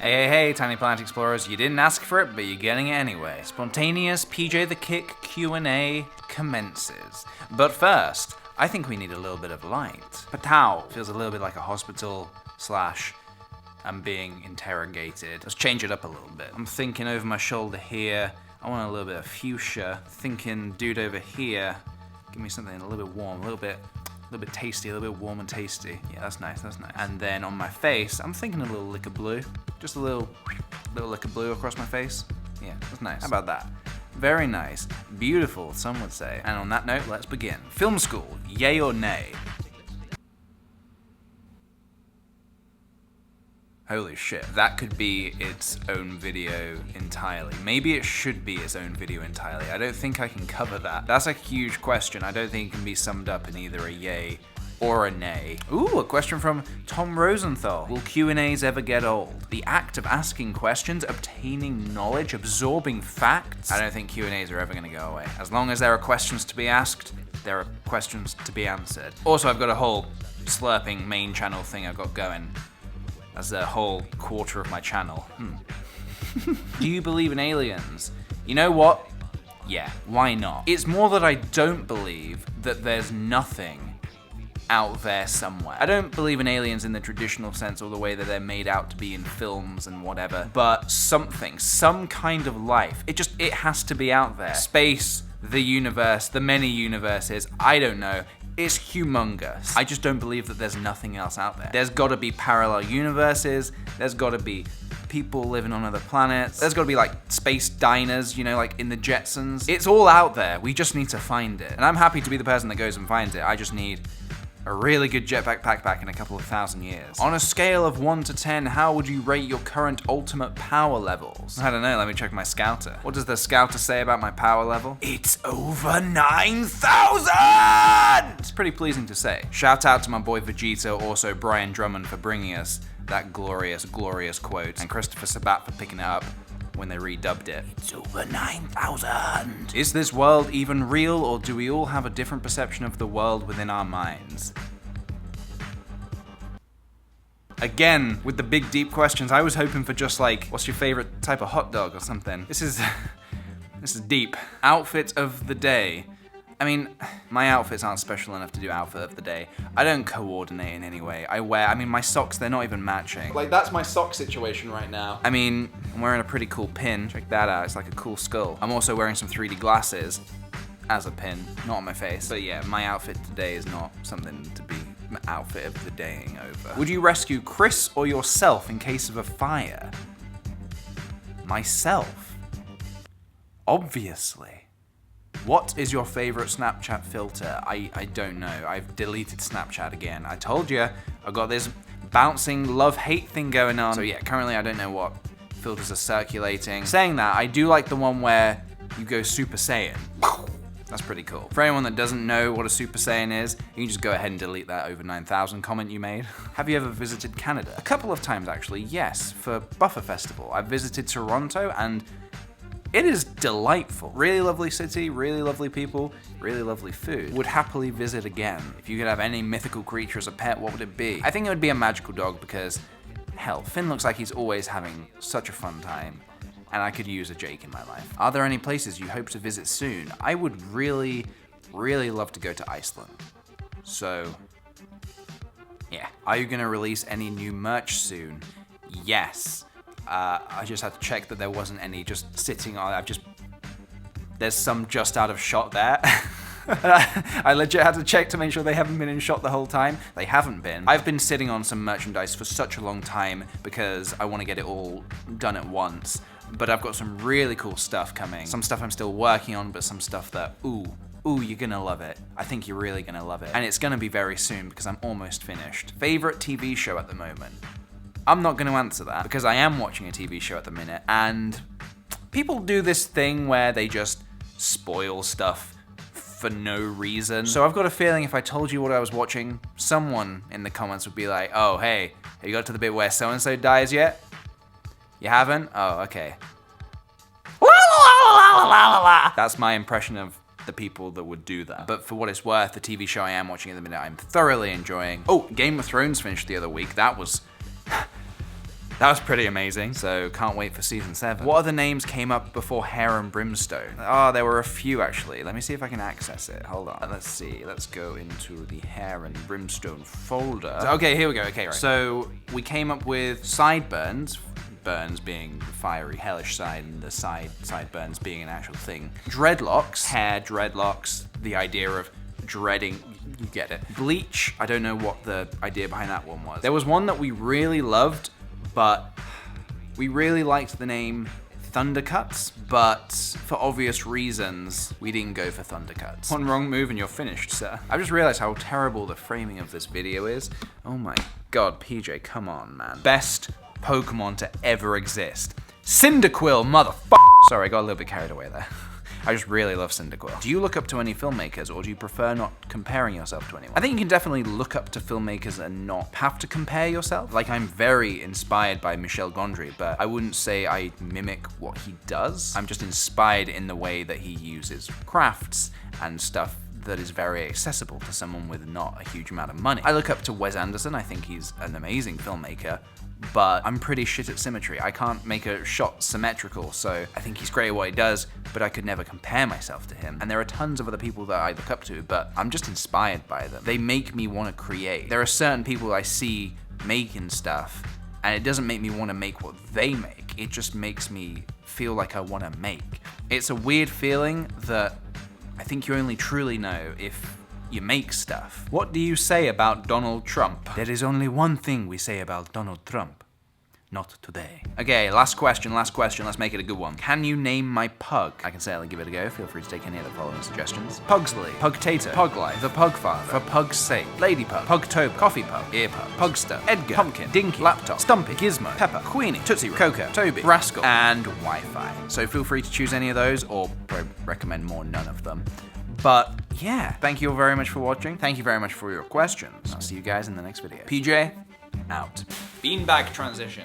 Hey, Tiny Planet Explorers, you didn't ask for it, but you're getting it anyway. Spontaneous PJ the Kick Q&A commences. But first, I think we need a little bit of light. Patau feels a little bit like a hospital / I'm being interrogated. Let's change it up a little bit. I'm thinking over my shoulder here, I want a little bit of fuchsia. Thinking dude over here, give me something a little bit warm, a little bit tasty, a little bit warm and tasty. Yeah, that's nice. And then on my face, I'm thinking a little lick of blue. Just a little lick of blue across my face. Yeah, that's nice. How about that? Very nice. Beautiful, some would say. And on that note, let's begin. Film school, yay or nay? Holy shit, that could be its own video entirely. Maybe it should be its own video entirely. I don't think I can cover that. That's a huge question. I don't think it can be summed up in either a yay or a nay. Ooh, a question from Tom Rosenthal. Will Q&As ever get old? The act of asking questions, obtaining knowledge, absorbing facts. I don't think Q&As are ever gonna go away. As long as there are questions to be asked, there are questions to be answered. Also, I've got a whole slurping main channel thing I've got going. As a whole quarter of my channel. Do you believe in aliens? You know what? Yeah, why not? It's more that I don't believe that there's nothing out there somewhere. I don't believe in aliens in the traditional sense or the way that they're made out to be in films and whatever, but something, some kind of life. It has to be out there. Space, the universe, the many universes, I don't know. It's humongous. I just don't believe that there's nothing else out there. There's gotta be parallel universes, there's gotta be people living on other planets, there's gotta be like space diners, you know, like in the Jetsons. It's all out there, we just need to find it. And I'm happy to be the person that goes and finds it. I just need a really good jetpack backpack in a couple of thousand years. On a scale of 1 to 10, how would you rate your current ultimate power levels? I don't know, let me check my scouter. What does the scouter say about my power level? It's over 9,000! It's pretty pleasing to say. Shout out to my boy Vegeta, also Brian Drummond for bringing us that glorious, glorious quote, and Christopher Sabat for picking it up when they redubbed it. It's over 9,000. Is this world even real, or do we all have a different perception of the world within our minds? Again, with the big deep questions, I was hoping for just like, what's your favorite type of hot dog or something? This is deep. Outfit of the day. I mean, my outfits aren't special enough to do outfit of the day. I don't coordinate in any way. My socks, they're not even matching. Like, that's my sock situation right now. I mean, I'm wearing a pretty cool pin. Check that out, it's like a cool skull. I'm also wearing some 3D glasses as a pin, not on my face. But yeah, my outfit today is not something to be outfit of the daying over. Would you rescue Chris or yourself in case of a fire? Myself. Obviously. What is your favorite Snapchat filter? I don't know. I've deleted Snapchat again. I told you, I've got this bouncing love-hate thing going on. So yeah, currently I don't know what filters are circulating. Saying that, I do like the one where you go Super Saiyan. That's pretty cool. For anyone that doesn't know what a Super Saiyan is, you can just go ahead and delete that over 9,000 comment you made. Have you ever visited Canada? A couple of times actually, yes, for Buffer Festival. I've visited Toronto and it is delightful. Really lovely city, really lovely people, really lovely food. Would happily visit again. If you could have any mythical creature as a pet, what would it be? I think it would be a magical dog because, hell, Finn looks like he's always having such a fun time, and I could use a Jake in my life. Are there any places you hope to visit soon? I would really, really love to go to Iceland. So, yeah. Are you gonna release any new merch soon? Yes. I just had to check that there wasn't any just sitting on, there's some just out of shot there. I legit had to check to make sure they haven't been in shot the whole time. They haven't been. I've been sitting on some merchandise for such a long time because I want to get it all done at once. But I've got some really cool stuff coming. Some stuff I'm still working on, but some stuff that, ooh, you're gonna love it. I think you're really gonna love it. And it's gonna be very soon because I'm almost finished. Favorite TV show at the moment? I'm not gonna answer that because I am watching a TV show at the minute, and people do this thing where they just spoil stuff for no reason. So I've got a feeling if I told you what I was watching, someone in the comments would be like, oh, hey, have you got to the bit where so-and-so dies yet? You haven't? Oh, okay. That's my impression of the people that would do that. But for what it's worth, the TV show I am watching at the minute, I'm thoroughly enjoying. Oh, Game of Thrones finished the other week. That was That was pretty amazing, so can't wait for season 7. What other names came up before Hair and Brimstone? Oh, there were a few actually. Let me see if I can access it. Hold on. Let's see. Let's go into the Hair and Brimstone folder. Okay, here we go. Okay, right. So we came up with sideburns. Burns being the fiery, hellish side, and the sideburns being an actual thing. Dreadlocks, hair dreadlocks, the idea of dreading, you get it. Bleach, I don't know what the idea behind that one was. There was one that we really loved, but we really liked the name Thundercuts, but for obvious reasons, we didn't go for Thundercuts. One wrong move and you're finished, sir. I just realized how terrible the framing of this video is. Oh my god, PJ, come on, man. Best Pokemon to ever exist. Cyndaquil, motherfucker. Sorry, I got a little bit carried away there. I just really love Cyndaquil. Do you look up to any filmmakers, or do you prefer not comparing yourself to anyone? I think you can definitely look up to filmmakers and not have to compare yourself. Like, I'm very inspired by Michel Gondry, but I wouldn't say I mimic what he does. I'm just inspired in the way that he uses crafts and stuff that is very accessible to someone with not a huge amount of money. I look up to Wes Anderson. I think he's an amazing filmmaker, but I'm pretty shit at symmetry. I can't make a shot symmetrical, so I think he's great at what he does, but I could never compare myself to him. And there are tons of other people that I look up to, but I'm just inspired by them. They make me want to create. There are certain people I see making stuff, and it doesn't make me want to make what they make. It just makes me feel like I want to make. It's a weird feeling that I think you only truly know if you make stuff. What do you say about Donald Trump? There is only one thing we say about Donald Trump. Not today. Okay, last question, let's make it a good one. Can you name my pug? I can certainly give it a go, feel free to take any of the following suggestions. Pugsley, Pugtator, Puglife, the Pugfather, For Pug's Sake, Lady Pug, Pugtober, Coffee Pug, Ear Pug, Pugster, Edgar, Pumpkin, Dinky, Laptop, Stumpy, Gizmo, Pepper, Queenie, Tootsie, Coco, Toby, Rascal, and Wi-Fi. So feel free to choose any of those, or recommend more none of them. But yeah, thank you all very much for watching. Thank you very much for your questions. I'll see you guys in the next video. PJ, out. Beanbag transition.